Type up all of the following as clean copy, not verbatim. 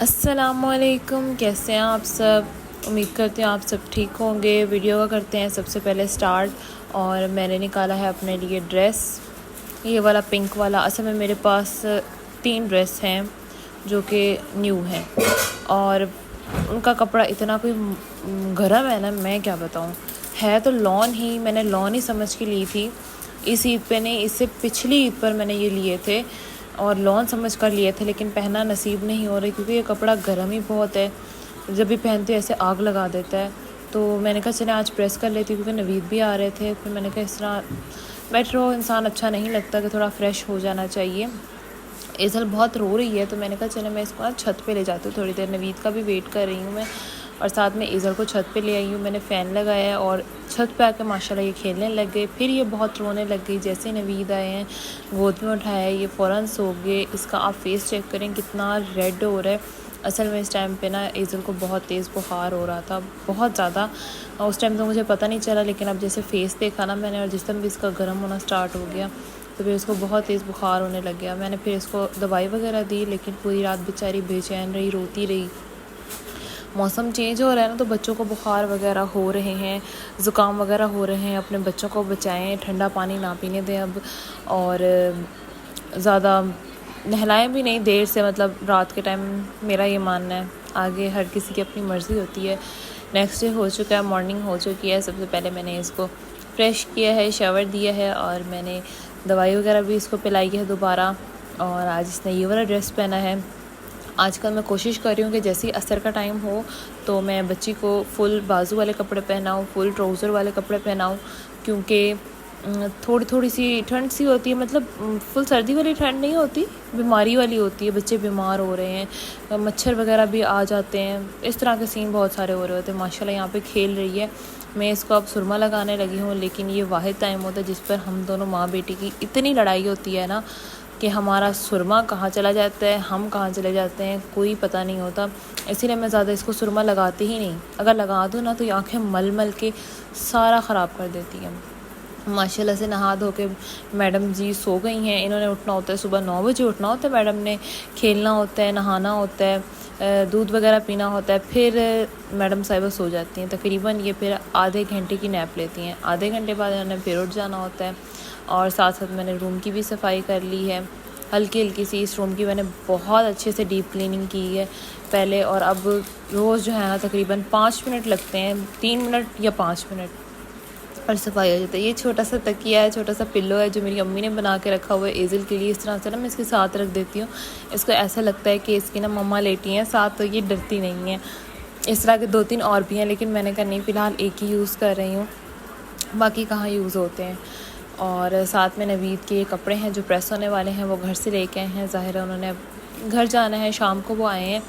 अस्सलामुअलैकुम, कैसे हैं आप सब। उम्मीद करते हैं आप सब ठीक होंगे। वीडियो का करते हैं सबसे पहले स्टार्ट। और मैंने निकाला है अपने लिए ड्रेस, ये वाला पिंक वाला। असल में मेरे पास 3 ड्रेस हैं जो कि न्यू हैं और उनका कपड़ा इतना कोई गर्म है ना, मैं क्या बताऊँ। है तो लॉन ही, मैंने लॉन ही समझ के ली थी। इस ईद पे नहीं, इससे पिछली ईद पर मैंने ये लिए थे और लॉन समझ कर लिए थे, लेकिन पहनना नसीब नहीं हो रही क्योंकि ये कपड़ा गर्म ही बहुत है। जब भी पहनते ऐसे आग लगा देता है। तो मैंने कहा चले आज प्रेस कर लेती क्योंकि नवीद भी आ रहे थे। फिर मैंने कहा इस तरह बैठ रहो, इंसान अच्छा नहीं लगता, कि थोड़ा फ्रेश हो जाना चाहिए। एज़ल बहुत रो रही है तो मैंने कहा चलो मैं इसको ना छत पे ले जाती हूँ थोड़ी देर। नवीद का भी वेट कर रही हूँ मैं, और साथ में एज़ल को छत पे ले आई हूँ। मैंने फ़ैन लगाया है और छत पे आकर माशाल्लाह ये खेलने लग गए। फिर ये बहुत रोने लग गई। जैसे ही नवीद आए हैं, गोद में उठाया, ये फ़ौरन सो गए। इसका आप फेस चेक करें कितना रेड हो रहा है। असल में इस टाइम पे ना एज़ल को बहुत तेज़ बुखार हो रहा था, बहुत ज़्यादा। उस टाइम तो मुझे पता नहीं चला, लेकिन अब जैसे फेस देखा ना मैंने और जिस टाइम भी इसका गर्म होना स्टार्ट हो गया तो फिर इसको बहुत तेज़ बुखार होने लग गया। मैंने फिर इसको दवाई वगैरह दी, लेकिन पूरी रात बेचारी बेचैन रही, रोती रही। मौसम चेंज हो रहा है ना, तो बच्चों को बुखार वगैरह हो रहे हैं, ज़ुकाम वगैरह हो रहे हैं। अपने बच्चों को बचाएं, ठंडा पानी ना पीने दें अब, और ज़्यादा नहलाएं भी नहीं देर से, मतलब रात के टाइम। मेरा ये मानना है, आगे हर किसी की अपनी मर्ज़ी होती है। नेक्स्ट डे हो चुका है, मॉर्निंग हो चुकी है। सबसे पहले मैंने इसको फ्रेश किया है, शावर दिया है और मैंने दवाई वगैरह भी इसको पिलाई है दोबारा। और आज इसने ये वाला ड्रेस पहना है। आजकल मैं कोशिश कर रही हूँ कि जैसे ही असर का टाइम हो तो मैं बच्ची को फुल बाजू वाले कपड़े पहनाऊँ, फुल ट्राउज़र वाले कपड़े पहनाऊँ, क्योंकि थोड़ी थोड़ी सी ठंड सी होती है। मतलब फुल सर्दी वाली ठंड नहीं होती, बीमारी वाली होती है। बच्चे बीमार हो रहे हैं, मच्छर वगैरह भी आ जाते हैं, इस तरह के सीन बहुत सारे हो रहे होते हैं। माशाल्लाह यहाँ पे खेल रही है। मैं इसको अब सुरमा लगाने लगी हूँ, लेकिन ये वाहिद टाइम होता है जिस पर हम दोनों माँ बेटी की इतनी लड़ाई होती है ना कि हमारा सुरमा कहाँ चला जाता है, हम कहाँ चले जाते हैं, कोई पता नहीं होता। इसीलिए मैं ज़्यादा इसको सुरमा लगाती ही नहीं। अगर लगा दूँ ना तो ये आँखें मल मल के सारा ख़राब कर देती है। माशाल्लाह से नहा धो के मैडम जी सो गई हैं। इन्होंने उठना होता है, सुबह 9 बजे उठना होता है मैडम ने। खेलना होता है, नहाना होता है, दूध वगैरह पीना होता है, फिर मैडम साहिबा सो जाती हैं। तकरीबन ये फिर आधे घंटे की नैप लेती हैं। आधे घंटे बाद इन्होंने फिर उठ जाना होता है। और साथ साथ मैंने रूम की भी सफाई कर ली है, हल्की हल्की सी। इस रूम की मैंने बहुत अच्छे से डीप क्लीनिंग की है पहले, और अब रोज़ जो है ना तकरीबन 5 मिनट लगते हैं, 3 मिनट या 5 मिनट, और सफाई हो जाता है। ये छोटा सा तकिया है, छोटा सा पिल्लो है जो मेरी अम्मी ने बना के रखा हुआ है एज़ल के लिए। इस तरह से ना मैं इसके साथ रख देती हूँ। इसको ऐसा लगता है कि इसकी ना मम्मा लेटी हैं साथ, तो ये डरती नहीं है। इस तरह के 2-3 और भी हैं, लेकिन मैंने कहा नहीं, फ़िलहाल एक ही यूज़ कर रही हूँ, बाकी कहाँ यूज़ होते हैं। और साथ में नवीद के कपड़े हैं जो प्रेस होने वाले हैं, वो घर से लेके आए हैं। ज़ाहिर है उन्होंने घर जाना है, शाम को वो आए हैं।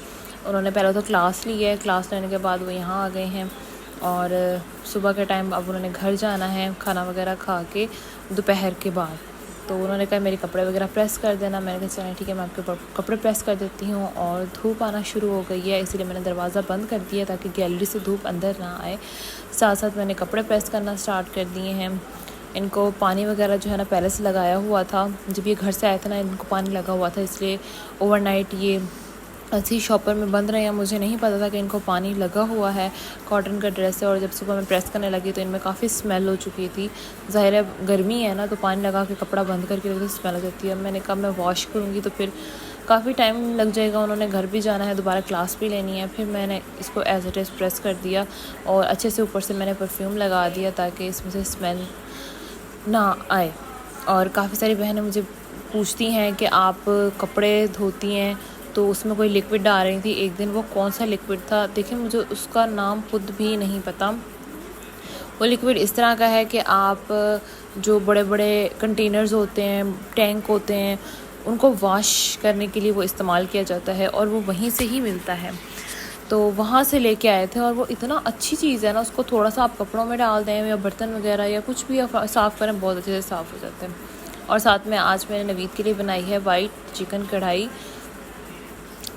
उन्होंने पहले तो क्लास ली है, क्लास लेने के बाद वो यहाँ आ गए हैं। और सुबह के टाइम अब उन्होंने घर जाना है खाना वगैरह खा के दोपहर के बाद। तो उन्होंने कहा मेरे कपड़े वगैरह प्रेस कर देना। मैंने कहा चलें ठीक है, मैं आपके कपड़े प्रेस कर देती हूँ। और धूप आना शुरू हो गई है, इसीलिए मैंने दरवाज़ा बंद कर दिया ताकि गैलरी से धूप अंदर ना आए। साथ साथ मैंने कपड़े प्रेस करना स्टार्ट कर दिए हैं। इनको पानी वगैरह जो है ना पहले से लगाया हुआ था, जब ये घर से आए थे ना इनको पानी लगा हुआ था, इसलिए ओवरनाइट ये ऐसे ही शॉपर में बंद रहे हैं। मुझे नहीं पता था कि इनको पानी लगा हुआ है। कॉटन का ड्रेस है, और जब सुबह मैं प्रेस करने लगी तो इनमें काफ़ी स्मेल हो चुकी थी। ज़ाहिर है गर्मी है ना, तो पानी लगा के कपड़ा बंद करके रख दो, स्मेल हो जाती है। मैंने कहा मैं वॉश करूँगी तो फिर काफ़ी टाइम लग जाएगा। उन्होंने घर भी जाना है, दोबारा क्लास भी लेनी है। फिर मैंने इसको एज इट इज़ प्रेस कर दिया और अच्छे से ऊपर से मैंने परफ्यूम लगा दिया ताकि इसमें से स्मेल ना आए। और काफ़ी सारी बहनें मुझे पूछती हैं कि आप कपड़े धोती हैं तो उसमें कोई लिक्विड डाल रही थी एक दिन, वो कौन सा लिक्विड था। देखिए मुझे उसका नाम खुद भी नहीं पता। वो लिक्विड इस तरह का है कि आप जो बड़े बड़े कंटेनर्स होते हैं, टैंक होते हैं, उनको वॉश करने के लिए वो इस्तेमाल किया जाता है और वो वहीं से ही मिलता है। तो वहाँ से लेके आए थे और वो इतना अच्छी चीज़ है ना, उसको थोड़ा सा आप कपड़ों में डाल दें या बर्तन वगैरह या कुछ भी साफ़ करें, बहुत अच्छे से साफ़ हो जाते हैं। और साथ में आज मैंने नवीद के लिए बनाई है वाइट चिकन कढ़ाई।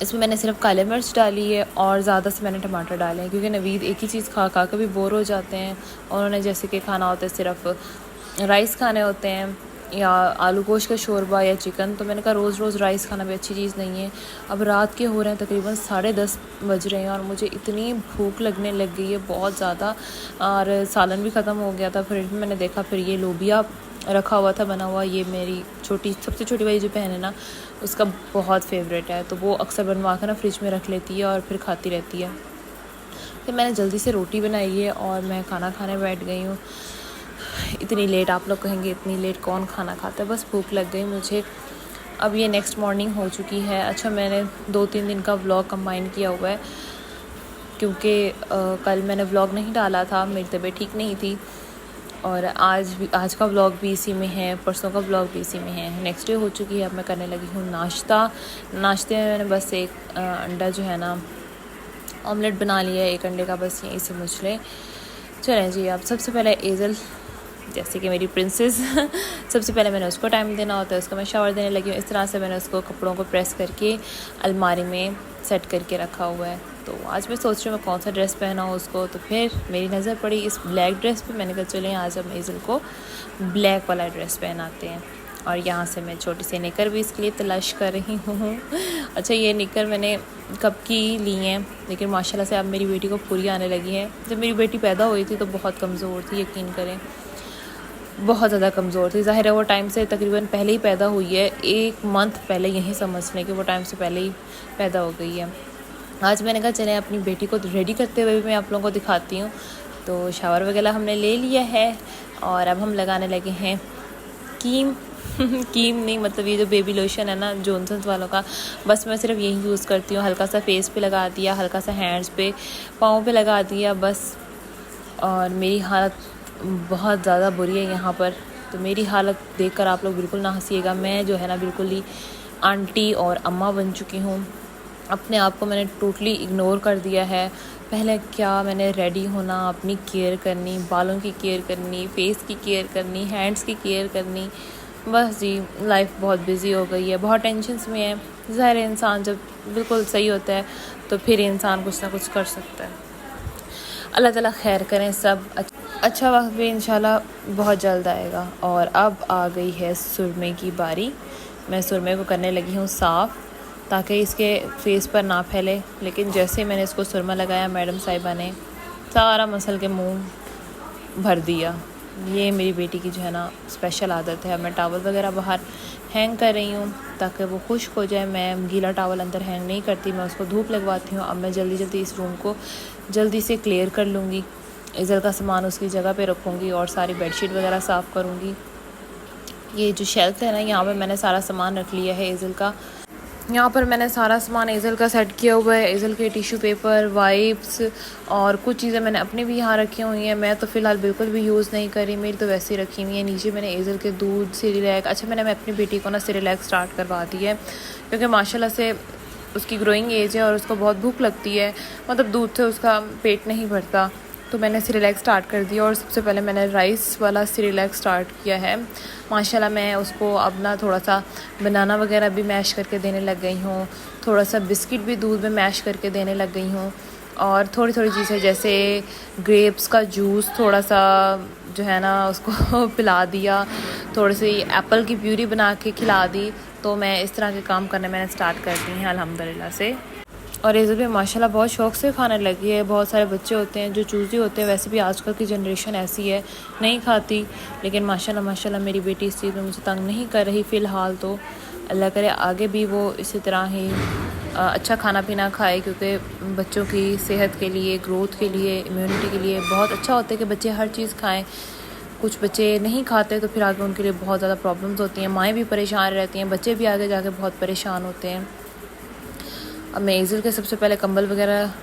इसमें मैंने सिर्फ काली मिर्च डाली है और ज़्यादा से मैंने टमाटर डाले हैं, क्योंकि नवीद एक ही चीज़ खा खा के भी बोर हो जाते हैं। और उन्होंने जैसे कि खाना होता है, सिर्फ राइस खाने होते हैं या आलू गोश्त का शोरबा या चिकन। तो मैंने कहा रोज़ रोज़ राइस खाना भी अच्छी चीज़ नहीं है। अब रात के हो रहे हैं तकरीबन 10:30 बज रहे हैं और मुझे इतनी भूख लगने लग गई है बहुत ज़्यादा, और सालन भी ख़त्म हो गया था। फिर मैंने देखा, फिर ये लोबिया रखा हुआ था बना हुआ, ये मेरी सबसे छोटी वाली जो बहन है ना, उसका बहुत फेवरेट है, तो वो अक्सर बनवा कर ना फ्रिज में रख लेती है और फिर खाती रहती है। फिर मैंने जल्दी से रोटी बनाई है और मैं खाना खाने बैठ गई हूँ। इतनी लेट, आप लोग कहेंगे इतनी लेट कौन खाना खाता है, बस भूख लग गई मुझे। अब ये नेक्स्ट मॉर्निंग हो चुकी है। अच्छा, मैंने 2-3 दिन का व्लॉग कंबाइन किया हुआ है क्योंकि कल मैंने व्लॉग नहीं डाला था, मेरी तबीयत ठीक नहीं थी, और आज का व्लॉग भी इसी में है, परसों का व्लॉग भी इसी में है। नेक्स्ट डे हो चुकी है। अब मैं करने लगी हूँ नाश्ते में मैंने बस एक अंडा जो है ना ऑमलेट बना लिया है, एक अंडे का, बस यही समझ लें। चलें जी, अब सबसे पहले एज़ल जैसे कि मेरी प्रिंसेस सबसे पहले मैंने उसको टाइम देना होता है, उसको मैं शावर देने लगी हूँ। इस तरह से मैंने उसको कपड़ों को प्रेस करके अलमारी में सेट करके रखा हुआ है। तो आज मैं सोच रही हूँ मैं कौन सा ड्रेस पहना हूँ उसको, तो फिर मेरी नज़र पड़ी इस ब्लैक ड्रेस पे। मैंने कहा चलें आज हम एज़ल को ब्लैक वाला ड्रेस पहनाते हैं। और यहाँ से मैं छोटी सी निकर भी इसके लिए तलाश कर रही हूँ। अच्छा, ये निकर मैंने कब की ली हैं, लेकिन माशाल्लाह से अब मेरी बेटी को पूरी आने लगी है। जब मेरी बेटी पैदा हुई थी तो बहुत कमज़ोर थी, यकीन करें बहुत ज़्यादा कमज़ोर थी। ज़ाहिर है वो टाइम से तकरीबन पहले ही पैदा हुई है, 1 मंथ पहले, यही समझ लें कि वो टाइम से पहले ही पैदा हो गई है। आज मैंने कहा चलें अपनी बेटी को रेडी करते हुए भी मैं आप लोगों को दिखाती हूँ। तो शावर वगैरह हमने ले लिया है और अब हम लगाने लगे हैं कीम कीम नहीं, मतलब ये जो बेबी लोशन है ना जॉनसन्स वालों का, बस मैं सिर्फ यही यूज़ करती हूँ। हल्का सा फेस पे लगा दिया, हल्का सा हैंड्स पे, पाँव पे लगा दिया बस। और मेरी हालत बहुत ज़्यादा बुरी है यहाँ पर, तो मेरी हालत देखकर आप लोग बिल्कुल ना हंसिएगा। मैं जो है ना बिल्कुल ही आंटी और अम्मा बन चुकी हूँ। अपने आप को मैंने टोटली इग्नोर कर दिया है। पहले क्या मैंने रेडी होना, अपनी केयर करनी, बालों की केयर करनी, फेस की केयर करनी, हैंड्स की केयर करनी, बस जी लाइफ बहुत बिज़ी हो गई है, बहुत टेंशन्स में है। ज़ाहिर इंसान जब बिल्कुल सही होता है तो फिर इंसान कुछ ना कुछ कर सकता है। अल्लाह ताला खैर करें सब। अच्छा वक्त भी इंशाल्लाह बहुत जल्द आएगा। और अब आ गई है सुरमे की बारी। मैं सुरमे को करने लगी हूँ साफ़ ताकि इसके फेस पर ना फैले, लेकिन जैसे मैंने इसको सुरमा लगाया मैडम साहिबा ने सारा मसल के मुंह भर दिया। ये मेरी बेटी की जो है ना स्पेशल आदत है। मैं टावल वगैरह बाहर हैंग कर रही हूँ ताकि वो खुश्क हो जाए। मैं गीला टावल अंदर हैंग नहीं करती, मैं उसको धूप लगवाती हूँ। अब मैं जल्दी इस रूम को जल्दी से क्लियर कर लूँगी, इज़ल का सामान उसकी जगह पे रखूँगी और सारी बेडशीट वगैरह साफ़ करूँगी। ये जो शेल्फ है ना, यहाँ पर मैंने सारा सामान रख लिया है इज़ल का। यहाँ पर मैंने सारा सामान इज़ल का सेट किया हुआ है। इज़ल के टिश्यू पेपर, वाइप्स और कुछ चीज़ें मैंने अपने भी यहाँ रखी हुई हैं। मैं तो फ़िलहाल बिल्कुल भी यूज़ नहीं करी, मेरी तो वैसे ही रखी हुई है। नीचे मैंने इज़ल के दूध, सिरिलैक, अच्छा मैंने अपनी बेटी को ना सिरिलैक स्टार्ट करवा दी है क्योंकि माशाल्लाह से उसकी ग्रोइंग एज है और उसको बहुत भूख लगती है, मतलब दूध से उसका पेट नहीं भरता, तो मैंने सिरिलैक स्टार्ट कर दिया। और सबसे पहले मैंने राइस वाला सिरिलैक स्टार्ट किया है। माशाल्लाह मैं उसको अब ना थोड़ा सा बनाना वगैरह भी मैश करके देने लग गई हूँ, थोड़ा सा बिस्किट भी दूध में मैश करके देने लग गई हूँ, और थोड़ी चीज़ें जैसे ग्रेप्स का जूस थोड़ा सा जो है ना उसको पिला दिया, थोड़ी सी एप्पल की प्यूरी बना के खिला दी। तो मैं इस तरह के काम करने मैंने स्टार्ट कर दी हैं अल्हम्दुलिल्लाह से। और इज़ल भी माशाल्लाह बहुत शौक़ से खाने लगी है। बहुत सारे बच्चे होते हैं जो चूज़ी होते हैं, वैसे भी आजकल की जनरेशन ऐसी है, नहीं खाती, लेकिन माशाल्लाह मेरी बेटी इस चीज़ में मुझे तंग नहीं कर रही फ़िलहाल। तो अल्लाह करे आगे भी वो इसी तरह ही अच्छा खाना पीना खाए, क्योंकि बच्चों की सेहत के लिए, ग्रोथ के लिए, इम्यूनिटी के लिए बहुत अच्छा होता है कि बच्चे हर चीज़ खाएँ। कुछ बच्चे नहीं खाते तो फिर आगे उनके लिए बहुत ज़्यादा प्रॉब्लम्स होती हैं, माएँ भी परेशान रहती हैं, बच्चे भी आगे जाके बहुत परेशान होते हैं। अब मैं इज़ल के सबसे पहले कंबल वगैरह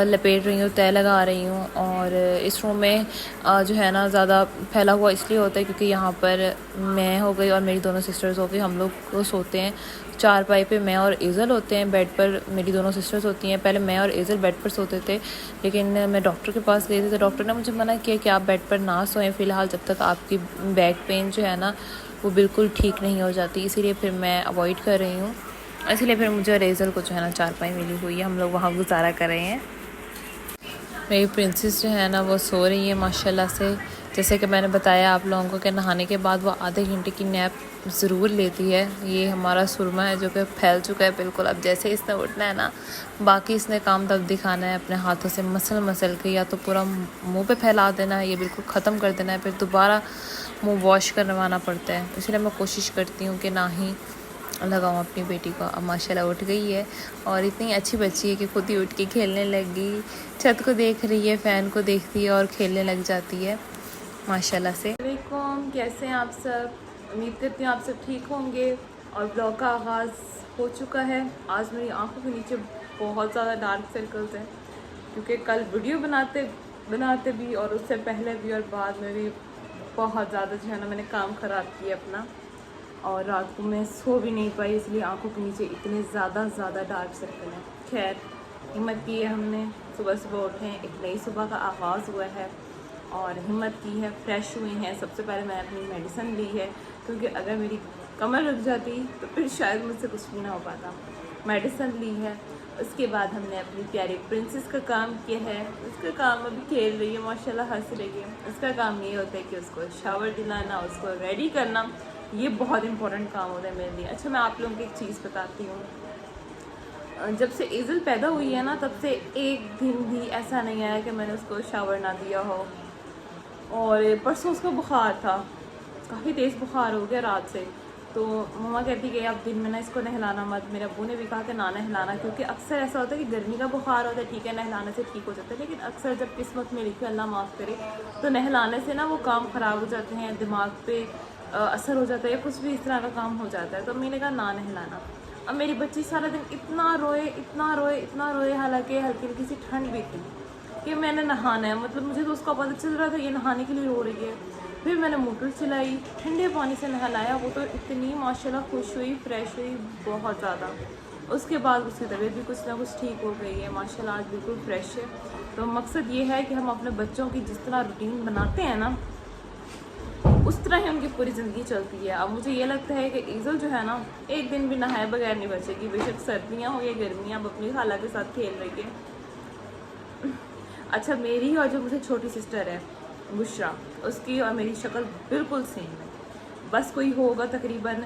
लपेट रही हूँ, तय लगा रही हूँ। और इस रूम में जो है ना ज़्यादा फैला हुआ इसलिए होता है क्योंकि यहाँ पर मैं हो गई और मेरी दोनों सिस्टर्स हो गई, हम लोग को सोते हैं चारपाई पे। मैं और इज़ल होते हैं बेड पर, मेरी दोनों सिस्टर्स होती हैं। पहले मैं और इज़ल बेड पर सोते थे, लेकिन मैं डॉक्टर के पास गई थी तो डॉक्टर ने मुझे मना किया कि आप बेड पर ना सोएं फ़िलहाल, जब तक आपकी बैक पेन जो है ना वो बिल्कुल ठीक नहीं हो जाती। इसीलिए फिर मैं अवॉइड कर रही हूँ, इसलिए फिर मुझे और इज़ल को जो है ना चारपाई मिली हुई है, हम लोग वहाँ गुजारा कर रहे हैं। मेरी प्रिंसेस जो है ना वो सो रही है माशाल्लाह से। जैसे कि मैंने बताया आप लोगों को कि नहाने के बाद वो आधे घंटे की नैप ज़रूर लेती है। ये हमारा सुरमा है जो कि फैल चुका है बिल्कुल। अब जैसे इसने उठना है ना, बाकी इसने काम तब दिखाना है अपने हाथों से मसल के, या तो पूरा मुंह पे फैला देना है, ये बिल्कुल ख़त्म कर देना है, फिर दोबारा मुंह वॉश करवाना पड़ता है। इसलिए मैं कोशिश करती हूँ कि ना ही लगाऊँ अपनी बेटी को। अब माशाल्लाह उठ गई है और इतनी अच्छी बच्ची है कि खुद ही उठ के खेलने लग गई। छत को देख रही है, फ़ैन को देखती है और खेलने लग जाती है माशाल्लाह से। वालेकुम, कैसे हैं आप सब? उम्मीद करती हूँ आप सब ठीक होंगे। और ब्लॉग का आगाज़ हो चुका है। आज मेरी आंखों के नीचे बहुत ज़्यादा डार्क सर्कल्स हैं, क्योंकि कल वीडियो बनाते भी और उससे पहले भी और बाद में भी बहुत ज़्यादा जो है ना मैंने काम ख़राब किया अपना, और रात को मैं सो भी नहीं पाई, इसलिए आंखों के नीचे इतने ज़्यादा डार्क सर्कल हैं। खैर, हिम्मत की है हमने, सुबह उठे हैं, एक नई सुबह का आगाज़ हुआ है और हिम्मत की है, फ्रेश हुए हैं। सबसे पहले मैंने अपनी मेडिसिन ली है, क्योंकि अगर मेरी कमर रुक जाती तो फिर शायद मुझसे कुछ भी ना हो पाता। मेडिसिन ली है। उसके बाद हमने अपनी प्यारी प्रिंसेस का काम किया है। उसका काम अभी खेल रही है माशाल्लाह, हंस रही है। उसका काम ये होता है कि उसको शावर दिलाना, उसको रेडी करना, ये बहुत इंपॉर्टेंट काम होता है मेरे लिए। अच्छा, मैं आप लोगों को एक चीज़ बताती हूँ। जब से एज़ल पैदा हुई है ना, तब से एक दिन भी ऐसा नहीं आया कि मैंने उसको शावर ना दिया हो। और परसों उसका बुखार था, काफ़ी तेज़ बुखार हो गया रात से। तो मम्मा कहती कि अब दिन में ना इसको नहलाना मत। मेरे अब्बू ने भी कहा कि ना नहलाना, क्योंकि अक्सर ऐसा होता है कि गर्मी का बुखार होता है, ठीक है नहलाने से ठीक हो जाता है, लेकिन अक्सर जब किस्मत में लिखे अल्लाह माफ़ करे तो नहलाने से ना वो काम ख़राब हो जाते हैं, दिमाग पे असर हो जाता है, कुछ भी इस तरह का काम हो जाता है। तो मैंने कहा ना नहलाना। अब मेरी बच्ची सारा दिन इतना रोए, हालांकि हल्की हल्की सी ठंड भी थी कि मैंने नहाना है, मतलब मुझे तो उसका पता चल रहा था ये नहाने के लिए रो रही है। फिर मैंने मोटर चलाई, ठंडे पानी से नहलाया, वो तो इतनी माशाल्लाह खुश हुई, फ्रेश हुई बहुत ज़्यादा। उसके बाद उसकी तबीयत भी कुछ ना कुछ ठीक हो गई है माशाल्लाह, आज बिल्कुल फ्रेश है। तो मकसद ये है कि हम अपने बच्चों की जिस तरह रूटीन बनाते हैं ना, उस तरह ही उनकी पूरी ज़िंदगी चलती है। अब मुझे ये लगता है कि ईज़ल जो है ना, एक दिन भी नहाए बगैर नहीं बचेगी, बेशक सर्दियाँ हो या गर्मियाँ। अब अपनी खाला के साथ खेल रही है। अच्छा, मेरी और जो मुझे छोटी सिस्टर है बुशरा, उसकी और मेरी शक्ल बिल्कुल सेम है। बस कोई होगा तकरीबन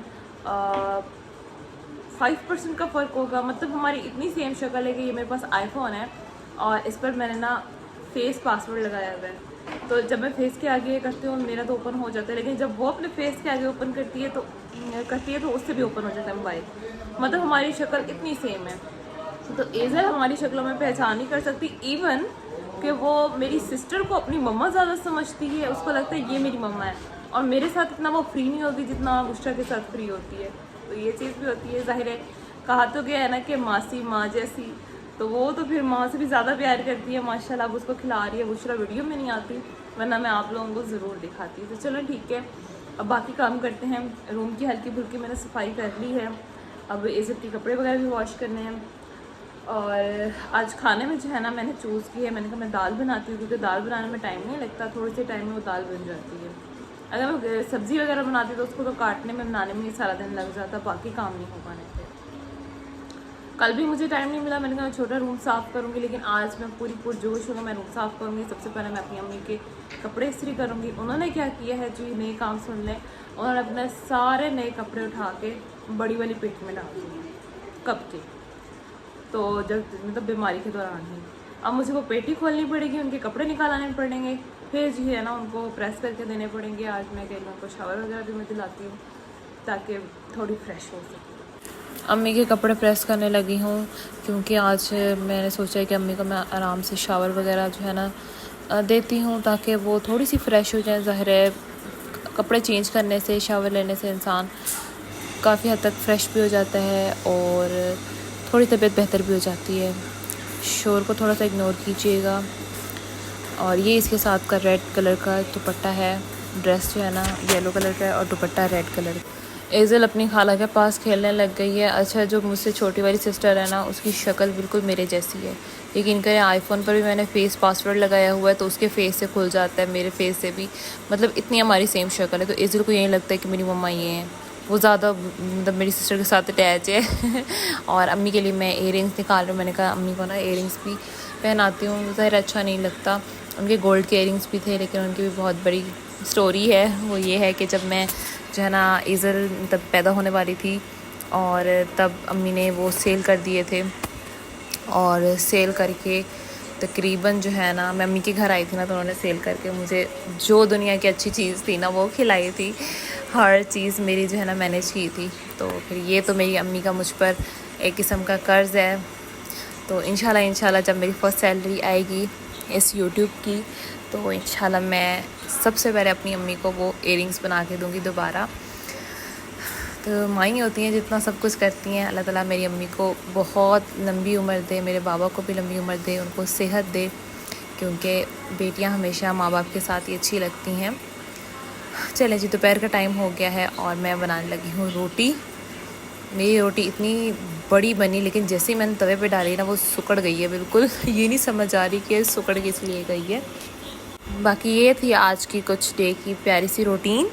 5% का फ़र्क होगा। मतलब हमारी इतनी सेम शक्ल है कि ये मेरे पास आईफोन है और इस पर मैंने ना फेस पासवर्ड लगाया हुआ है। तो जब मैं फेस के आगे करती हूँ मेरा तो ओपन हो जाता है, लेकिन जब वो अपने फेस के आगे ओपन करती है तो उससे भी ओपन हो जाता है मोबाइल। मतलब हमारी शक्ल इतनी सेम है। तो एज़ल हमारी शक्लों में पहचान नहीं कर सकती, इवन कि वो मेरी सिस्टर को अपनी मम्मा ज़्यादा समझती है, उसको लगता है ये मेरी मम्मा है। और मेरे साथ इतना वो फ्री नहीं होती जितना बुशरा के साथ फ्री होती है। तो ये चीज़ भी होती है। ज़ाहिर है, कहा तो गया है ना कि मासी माँ जैसी, तो वो तो फिर माँ से भी ज़्यादा प्यार करती है माशाल्लाह। अब उसको खिला रही है। बुशरा वीडियो में नहीं आती, वरना मैं आप लोगों को ज़रूर दिखाती। तो चलो ठीक है, अब बाकी काम करते हैं। रूम की हल्की फुल्की मैंने सफाई कर ली है। अब एज़ल के कपड़े वगैरह भी वॉश करने हैं। और आज खाने में जो है ना मैंने चूज़ की है, मैंने कहा मैं दाल बनाती हूँ, क्योंकि दाल बनाने में टाइम नहीं लगता, थोड़े से टाइम में वो दाल बन जाती है। अगर मैं सब्ज़ी वगैरह बनाती तो उसको तो काटने में बनाने में ही सारा दिन लग जाता, बाकी काम नहीं हो पाने थे। कल भी मुझे टाइम नहीं मिला, मैंने कहा मैं छोटा रूम साफ़ करूँगी, लेकिन आज मैं पूरी पुरजोश हूँ, मैं रूम साफ़ करूँगी। सबसे पहले मैं अपनी अम्मी के कपड़े इस्त्री करूँगी। उन्होंने क्या किया है जी, नए काम सुन लें, उन्होंने अपने सारे नए कपड़े उठा के बड़ी वाली पेट में डाल दिए कब के, तो जब मतलब बीमारी के दौरान ही। अब मुझे वो पेटी खोलनी पड़ेगी, उनके कपड़े निकालने पड़ेंगे, फिर जो है ना उनको प्रेस करके देने पड़ेंगे। आज मैं कह लूँ उनको शावर वगैरह भी मैं दिलाती हूँ ताकि थोड़ी फ्रेश हो सके। अम्मी के कपड़े प्रेस करने लगी हूँ, क्योंकि आज मैंने सोचा है कि अम्मी को मैं आराम से शावर वगैरह जो है ना देती हूँ, ताकि वो थोड़ी सी फ़्रेश हो जाए। ज़ाहिर है, कपड़े चेंज करने से, शावर लेने से इंसान काफ़ी हद तक फ्रेश भी हो जाता है और थोड़ी तबीयत बेहतर भी हो जाती है। शोर को थोड़ा सा इग्नोर कीजिएगा। और ये इसके साथ का रेड कलर का दुपट्टा है, ड्रेस जो है ना येलो कलर का है और दुपट्टा रेड कलर। एज़ल अपनी खाला के पास खेलने लग गई है। अच्छा, जो मुझसे छोटी वाली सिस्टर है ना, उसकी शक्ल बिल्कुल मेरे जैसी है। यकीन करें, आईफोन पर भी मैंने फेस पासवर्ड लगाया हुआ है, तो उसके फेस से खुल जाता है, मेरे फेस से भी। मतलब इतनी हमारी सेम शक्ल है, तो एज़ल को यही लगता है कि मेरी मम्मा ये हैं। वो ज़्यादा मतलब मेरी सिस्टर के साथ अटैच है। और अम्मी के लिए मैं इयररिंग्स निकाल रही हूँ। मैंने कहा अम्मी को ना इयररिंग्स भी पहनाती हूँ, ज़ाहिर अच्छा नहीं लगता। उनके गोल्ड के इयरिंग्स भी थे, लेकिन उनकी भी बहुत बड़ी स्टोरी है। वो ये है कि जब मैं जो है ना ईज़ल तब पैदा होने वाली थी, और तब अम्मी ने वो सेल कर दिए थे, और सेल करके तकरीबन जो है ना, मैं अम्मी के घर आई थी ना, तो उन्होंने सेल करके मुझे जो दुनिया की अच्छी चीज़ थी ना वो खिलाई थी। हर चीज़ मेरी जो है ना मैनेज की थी। तो फिर ये तो मेरी अम्मी का मुझ पर एक किस्म का कर्ज़ है। तो इंशाल्लाह जब मेरी फ़र्स्ट सैलरी आएगी इस यूट्यूब की, तो इंशाल्लाह मैं सबसे पहले अपनी अम्मी को वो इयरिंग्स बना के दूँगी दोबारा। तो माई होती हैं जितना सब कुछ करती हैं। अल्लाह ताला मेरी अम्मी को बहुत लंबी उम्र दे, मेरे बाबा को भी लंबी उम्र दे, उनको सेहत दे, क्योंकि बेटियां हमेशा माँ बाप के साथ ही अच्छी लगती हैं। चलें जी, दोपहर का टाइम हो गया है और मैं बनाने लगी हूँ रोटी। मेरी रोटी इतनी बड़ी बनी, लेकिन जैसे ही मैंने तवे पे डाली ना वो सुकड़ गई है बिल्कुल। ये नहीं समझ आ रही कि सुकड़ किस लिए गई है। बाकी ये थी आज की कुछ डे की प्यारी सी रूटीन।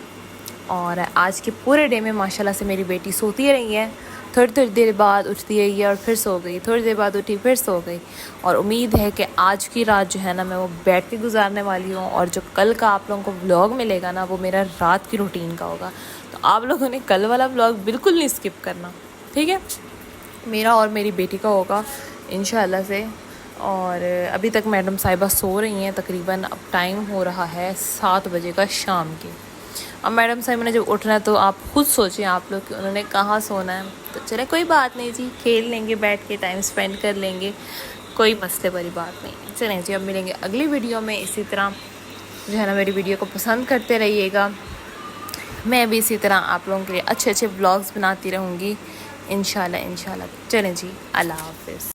और आज के पूरे डे में माशाल्लाह से मेरी बेटी सोती रही है, थोड़ी देर बाद उठती रही है और फिर सो गई, थोड़ी देर बाद उठी फिर सो गई। और उम्मीद है कि आज की रात जो है ना मैं वो बैठ के गुजारने वाली हूँ, और जो कल का आप लोगों को व्लॉग मिलेगा ना वो मेरा रात की रूटीन का होगा। तो आप लोगों ने कल वाला व्लॉग बिल्कुल नहीं स्किप करना, ठीक है? मेरा और मेरी बेटी का होगा इंशाल्लाह से। और अभी तक मैडम साहिबा सो रही हैं। तकरीबन अब टाइम हो रहा है 7 बजे का शाम के। अब मैडम साहिबा ने जब उठना है तो आप खुद सोचें आप लोग कि उन्होंने कहाँ सोना है। तो चले कोई बात नहीं जी, खेल लेंगे, बैठ के टाइम स्पेंड कर लेंगे, कोई मसले वाली बात नहीं। चलें जी, अब मिलेंगे अगली वीडियो में। इसी तरह जो है ना मेरी वीडियो को पसंद करते रहिएगा। मैं भी इसी तरह आप लोगों के लिए अच्छे अच्छे व्लॉग्स बनाती रहूँगी इंशाल्लाह। चलें जी, अल्लाह हाफ़िज़।